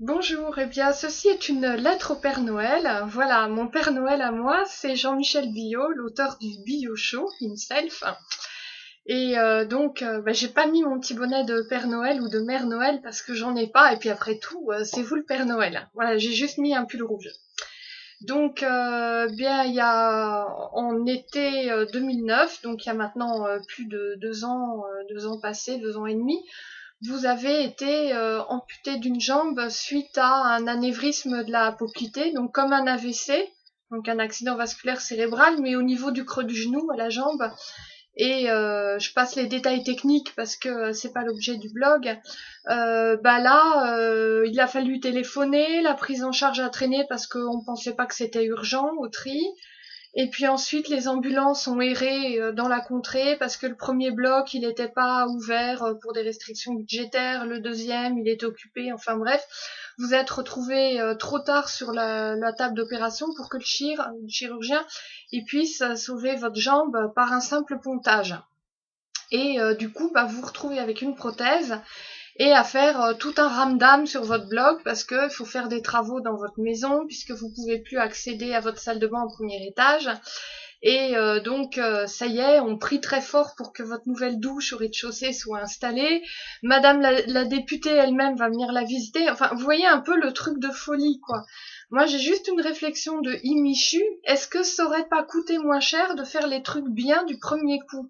Bonjour, eh bien ceci est une lettre au Père Noël. Voilà, mon Père Noël à moi, c'est Jean-Michel Billot, l'auteur du Billot Show himself. Et j'ai pas mis mon petit bonnet de Père Noël ou de Mère Noël parce que j'en ai pas. Et puis après tout, c'est vous le Père Noël. Voilà, j'ai juste mis un pull rouge. Il y a en été 2009, donc il y a maintenant plus de 2 ans, 2 ans passés, 2 ans et demi. Vous avez été amputé d'une jambe suite à un anévrisme de la poplité, donc comme un AVC, donc un accident vasculaire cérébral, mais au niveau du creux du genou à la jambe. Et je passe les détails techniques parce que c'est pas l'objet du blog. Il a fallu téléphoner, la prise en charge a traîné parce qu'on pensait pas que c'était urgent au tri. Et puis ensuite, les ambulances ont erré dans la contrée parce que le premier bloc, il n'était pas ouvert pour des restrictions budgétaires. Le deuxième, il était occupé. Enfin bref, vous êtes retrouvé trop tard sur la table d'opération pour que le chirurgien il puisse sauver votre jambe par un simple pontage. Et vous vous retrouvez avec une prothèse et à faire tout un ramdam sur votre bloc parce que faut faire des travaux dans votre maison puisque vous pouvez plus accéder à votre salle de bain au premier étage. Et ça y est, on prie très fort pour que votre nouvelle douche au rez-de-chaussée soit installée. Madame la députée elle-même va venir la visiter. Enfin, vous voyez un peu le truc de folie, quoi. Moi, j'ai juste une réflexion de Imichu. Est-ce que ça aurait pas coûté moins cher de faire les trucs bien du premier coup?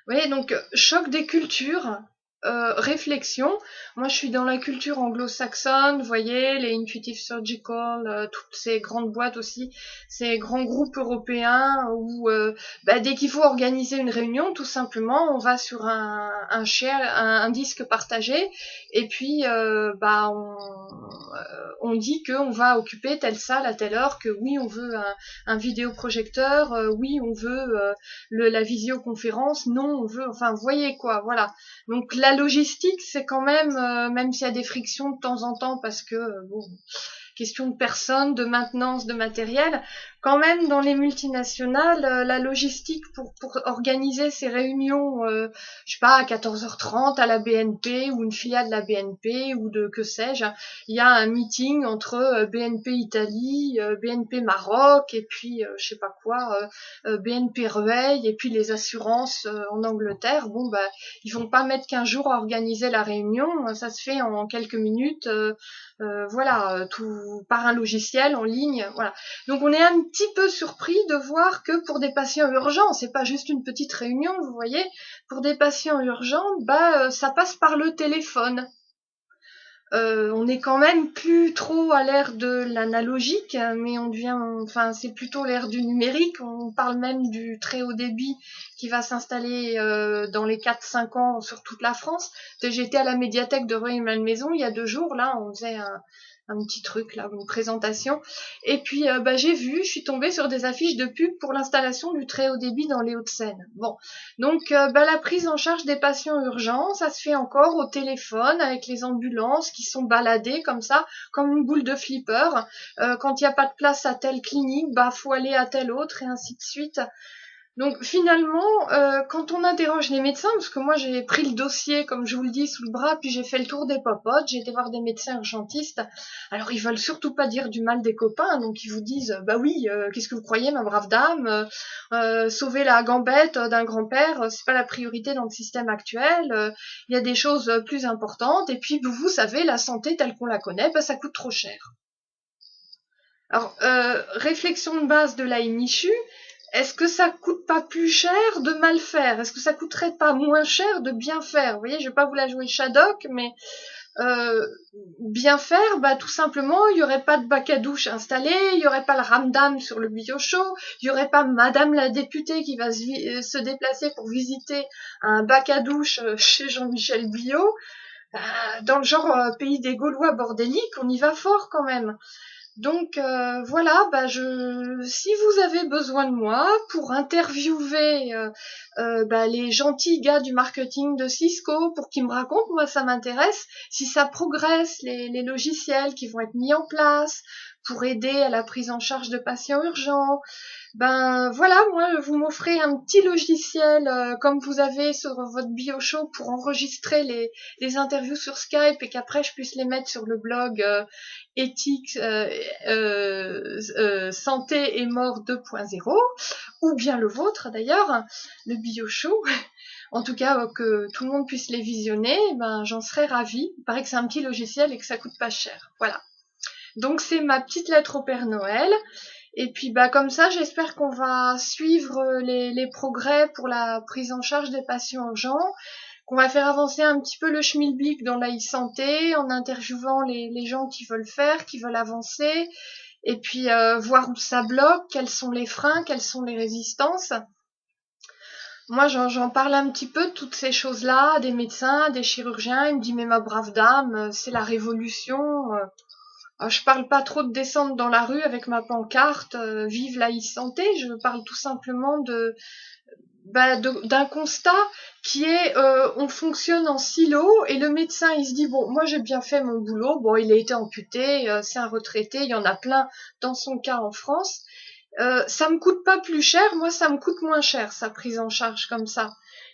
Vous voyez, donc choc des cultures, réflexion. Moi, je suis dans la culture anglo-saxonne, vous voyez, les Intuitive Surgical, toutes ces grandes boîtes aussi, ces grands groupes européens où dès qu'il faut organiser une réunion, tout simplement, on va sur un disque partagé et puis on dit qu'on va occuper telle salle à telle heure, que oui, on veut un vidéoprojecteur, oui, on veut la visioconférence, non, on veut, enfin, vous voyez quoi, voilà. Donc la logistique, c'est quand même, même s'il y a des frictions de temps en temps, parce que question de personnes, de maintenance, de matériel, quand même dans les multinationales, la logistique pour organiser ces réunions, je sais pas, à 14h30 à la BNP ou une filiale de la BNP ou de que sais-je, il y a un meeting entre BNP Italie, BNP Maroc et puis je sais pas quoi, BNP Rueil et puis les assurances en Angleterre. Bon ils vont pas mettre 15 jours à organiser la réunion, ça se fait en quelques minutes. Tout par un logiciel en ligne, voilà. Donc on est un petit peu surpris de voir que pour des patients urgents, c'est pas juste une petite réunion, vous voyez, pour des patients urgents, ça passe par le téléphone. On est quand même plus trop à l'ère de l'analogique, mais c'est plutôt l'ère du numérique. On parle même du très haut débit qui va s'installer dans les 4-5 ans sur toute la France. J'étais à la médiathèque de Rueil-Malmaison il y a 2 jours, là, on faisait un petit truc, là, une présentation. Et puis, je suis tombée sur des affiches de pub pour l'installation du très haut débit dans les Hauts-de-Seine. Bon, donc la prise en charge des patients urgents, ça se fait encore au téléphone avec les ambulances qui sont baladées comme ça, comme une boule de flipper. Quand il n'y a pas de place à telle clinique, faut aller à telle autre et ainsi de suite. Donc finalement, quand on interroge les médecins, parce que moi j'ai pris le dossier, comme je vous le dis, sous le bras, puis j'ai fait le tour des popotes, j'ai été voir des médecins urgentistes. Alors ils veulent surtout pas dire du mal des copains, donc ils vous disent, qu'est-ce que vous croyez, ma brave dame, sauver la gambette d'un grand-père, c'est pas la priorité dans le système actuel. Il y a des choses plus importantes. Et puis vous savez, la santé telle qu'on la connaît, ça coûte trop cher. Alors réflexion de base de la Michu. Est-ce que ça coûte pas plus cher de mal faire? Est-ce que ça coûterait pas moins cher de bien faire? Vous voyez, je vais pas vous la jouer Shadok, mais bien faire, tout simplement, il y aurait pas de bac à douche installé, il y aurait pas le ramdam sur le bio-show, il y aurait pas Madame la députée qui va se déplacer pour visiter un bac à douche chez Jean-Michel Billot. Dans le genre pays des Gaulois bordéliques, on y va fort quand même. Donc si vous avez besoin de moi pour interviewer les gentils gars du marketing de Cisco pour qu'ils me racontent, moi ça m'intéresse, si ça progresse, les logiciels qui vont être mis en place, pour aider à la prise en charge de patients urgents. Ben voilà, moi vous m'offrez un petit logiciel comme vous avez sur votre BioShow pour enregistrer les interviews sur Skype et qu'après je puisse les mettre sur le blog éthique santé et mort 2.0 ou bien le vôtre d'ailleurs, le BioShow. En tout cas, que tout le monde puisse les visionner, ben j'en serais ravie. Il paraît que c'est un petit logiciel et que ça coûte pas cher. Voilà. Donc c'est ma petite lettre au Père Noël. Et puis bah comme ça, j'espère qu'on va suivre les progrès pour la prise en charge des patients urgents, qu'on va faire avancer un petit peu le schmilblick dans la e-santé en interviewant les gens qui veulent faire, qui veulent avancer, et puis voir où ça bloque, quels sont les freins, quelles sont les résistances. Moi, j'en parle un petit peu de toutes ces choses-là, des médecins, des chirurgiens. Ils me disent, mais ma brave dame, c'est la révolution. Je parle pas trop de descendre dans la rue avec ma pancarte, vive la e-santé. Je parle tout simplement d'un constat qui est, on fonctionne en silo et le médecin, il se dit, bon, moi j'ai bien fait mon boulot. Bon, il a été amputé, c'est un retraité. Il y en a plein dans son cas en France. Ça me coûte pas plus cher, moi ça me coûte moins cher sa prise en charge comme ça.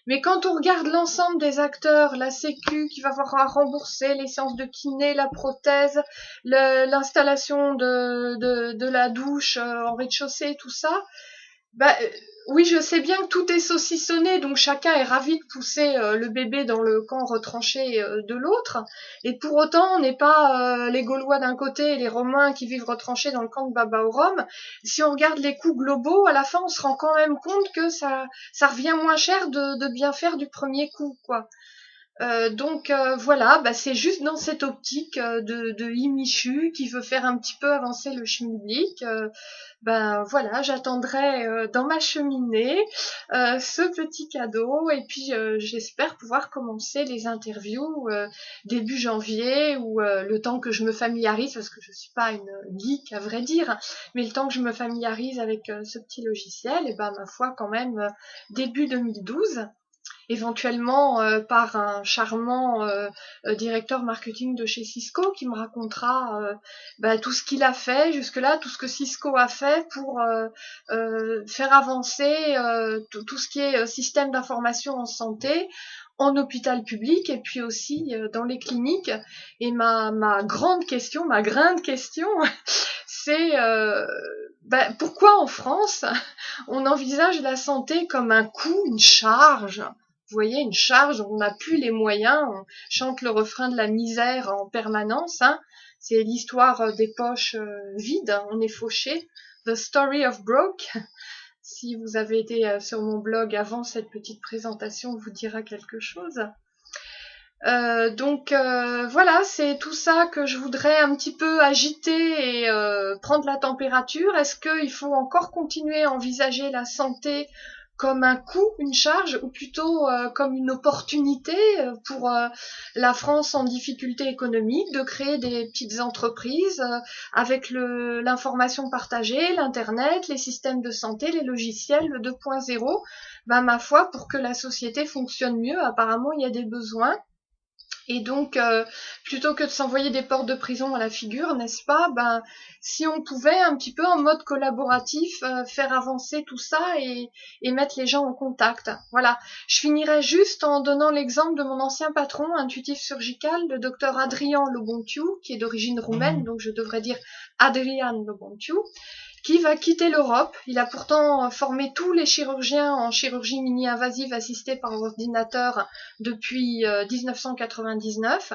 Mais quand on regarde l'ensemble des acteurs, la Sécu qui va avoir rembourser les séances de kiné, la prothèse, l'installation de la douche en rez-de-chaussée, tout ça, bah oui, je sais bien que tout est saucissonné, donc chacun est ravi de pousser le bébé dans le camp retranché de l'autre. Et pour autant, on n'est pas les Gaulois d'un côté et les Romains qui vivent retranchés dans le camp de Baba au Rhum. Si on regarde les coûts globaux, à la fin, on se rend quand même compte que ça revient moins cher de bien faire du premier coup, quoi. Donc voilà, bah, c'est juste dans cette optique de Imichu qui veut faire un petit peu avancer le schmilblick. Ben voilà, j'attendrai dans ma cheminée ce petit cadeau et puis j'espère pouvoir commencer les interviews début janvier ou le temps que je me familiarise, parce que je suis pas une geek à vrai dire, mais le temps que je me familiarise avec ce petit logiciel, et ben ma foi quand même début 2012. Éventuellement par un charmant directeur marketing de chez Cisco qui me racontera tout ce qu'il a fait jusque-là, tout ce que Cisco a fait pour faire avancer tout ce qui est système d'information en santé, en hôpital public et puis aussi dans les cliniques. Et ma grande question, ma grande question, c'est pourquoi en France on envisage la santé comme un coût, une charge? Vous voyez, une charge, on n'a plus les moyens, on chante le refrain de la misère en permanence, hein. C'est l'histoire des poches vides, hein. On est fauché. The Story of Broke. Si vous avez été sur mon blog avant, cette petite présentation vous dira quelque chose. Donc voilà, c'est tout ça que je voudrais un petit peu agiter et prendre la température. Est-ce qu'il faut encore continuer à envisager la santé comme un coût, une charge, ou plutôt comme une opportunité pour la France en difficulté économique de créer des petites entreprises avec l'information partagée, l'internet, les systèmes de santé, les logiciels, le 2.0. Ma foi, pour que la société fonctionne mieux, apparemment il y a des besoins. Et donc, plutôt que de s'envoyer des portes de prison à la figure, n'est-ce pas, si on pouvait un petit peu en mode collaboratif faire avancer tout ça et mettre les gens en contact. Voilà. Je finirai juste en donnant l'exemple de mon ancien patron, Intuitif Surgical, le docteur Adrian Lobontiu, qui est d'origine roumaine, donc je devrais dire Adrian Lobontiu, qui va quitter l'Europe. Il a pourtant formé tous les chirurgiens en chirurgie mini-invasive assistée par ordinateur depuis 1999.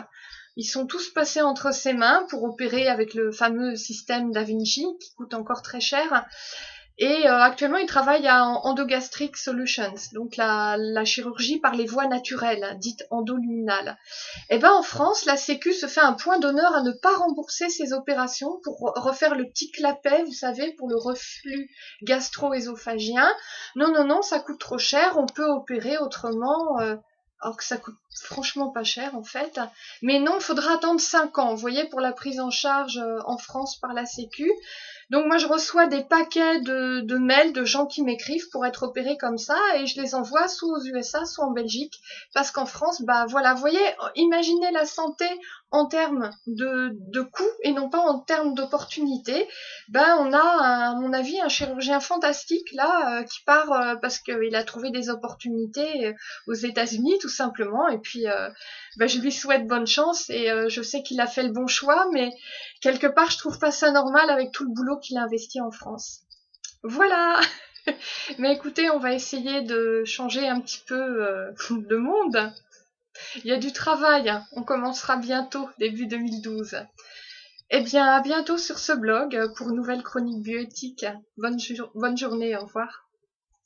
Ils sont tous passés entre ses mains pour opérer avec le fameux système Da Vinci, qui coûte encore très cher. Et actuellement, il travaille à Endogastric Solutions, donc la chirurgie par les voies naturelles, dite endoluminale. Et en France, la Sécu se fait un point d'honneur à ne pas rembourser ces opérations pour refaire le petit clapet, vous savez, pour le reflux gastro-œsophagien. Non, ça coûte trop cher, on peut opérer autrement, alors que ça coûte franchement pas cher en fait. Mais non, il faudra attendre 5 ans, vous voyez, pour la prise en charge en France par la Sécu. Donc moi je reçois des paquets de mails de gens qui m'écrivent pour être opérés comme ça et je les envoie soit aux USA, soit en Belgique, parce qu'en France, bah voilà, vous voyez, imaginez la santé en termes de coûts et non pas en termes d'opportunités. Ben on a, à mon avis, un chirurgien fantastique là qui part parce qu'il a trouvé des opportunités aux États-Unis tout simplement. Et puis ben, je lui souhaite bonne chance et je sais qu'il a fait le bon choix, mais quelque part je trouve pas ça normal avec tout le boulot qu'il a investi en France. Voilà. Mais écoutez, on va essayer de changer un petit peu de monde. Il y a du travail, hein. On commencera bientôt, début 2012. Eh bien, à bientôt sur ce blog pour une nouvelle chronique bioéthique. Bonne journée, au revoir.